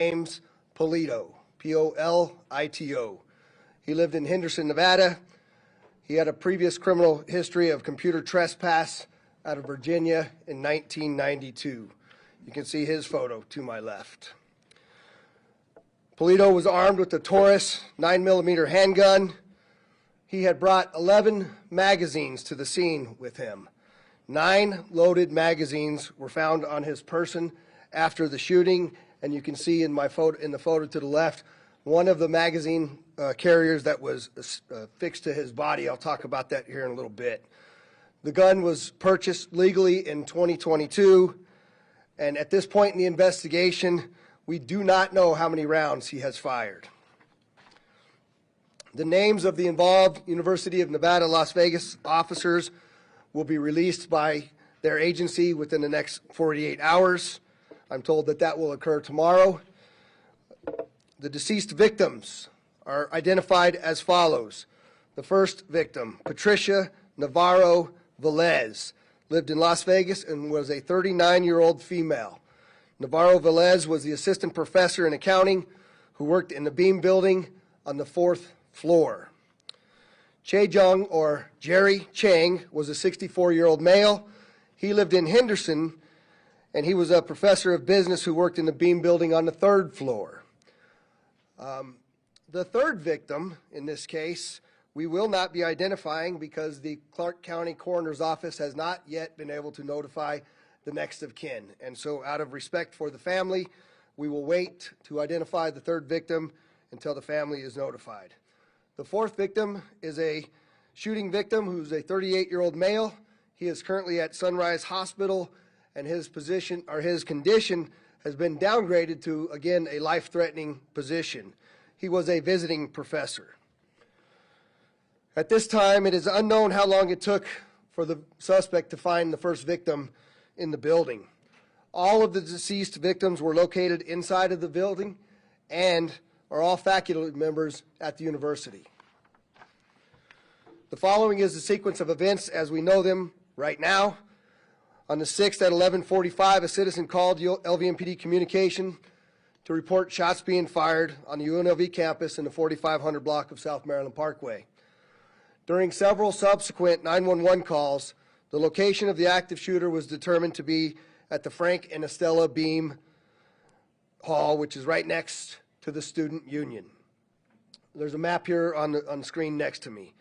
James Polito, P-O-L-I-T-O. He lived in Henderson, Nevada. He had a previous criminal history of computer trespass out of Virginia in 1992. You can see his photo to my left. Polito was armed with a Taurus 9mm handgun. He had brought 11 magazines to the scene with him. 9 loaded magazines were found on his person after the shooting, and you can see in the photo to the left, one of the magazine carriers that was fixed to his body. I'll talk about that here in a little bit. The gun was purchased legally in 2022, and at this point in the investigation, we do not know how many rounds he has fired. The names of the involved University of Nevada, Las Vegas officers will be released by their agency within the next 48 hours. I'm told that that will occur tomorrow. The deceased victims are identified as follows. The first victim, Patricia Navarro Velez, lived in Las Vegas and was a 39-year-old female. Navarro Velez was the assistant professor in accounting who worked in the Beam building on the 4th floor. Chejong, or Jerry Chang, was a 64-year-old male. He lived in Henderson, and he was a professor of business who worked in the Beam building on the 3rd floor. The third victim in this case, we will not be identifying because the Clark County Coroner's Office has not yet been able to notify the next of kin. And so out of respect for the family, we will wait to identify the third victim until the family is notified. The fourth victim is a shooting victim who's a 38-year-old male. He is currently at Sunrise Hospital, and his condition has been downgraded to, again, a life-threatening position. He was a visiting professor. At this time, it is unknown how long it took for the suspect to find the first victim in the building. All of the deceased victims were located inside of the building and are all faculty members at the university. The following is the sequence of events as we know them right now. On the 6th at 11:45, a citizen called UNLV MPD Communication to report shots being fired on the UNLV campus in the 4500 block of South Maryland Parkway. During several subsequent 911 calls, the location of the active shooter was determined to be at the Frank and Estella Beam Hall, which is right next to the Student Union. There's a map here on the screen next to me.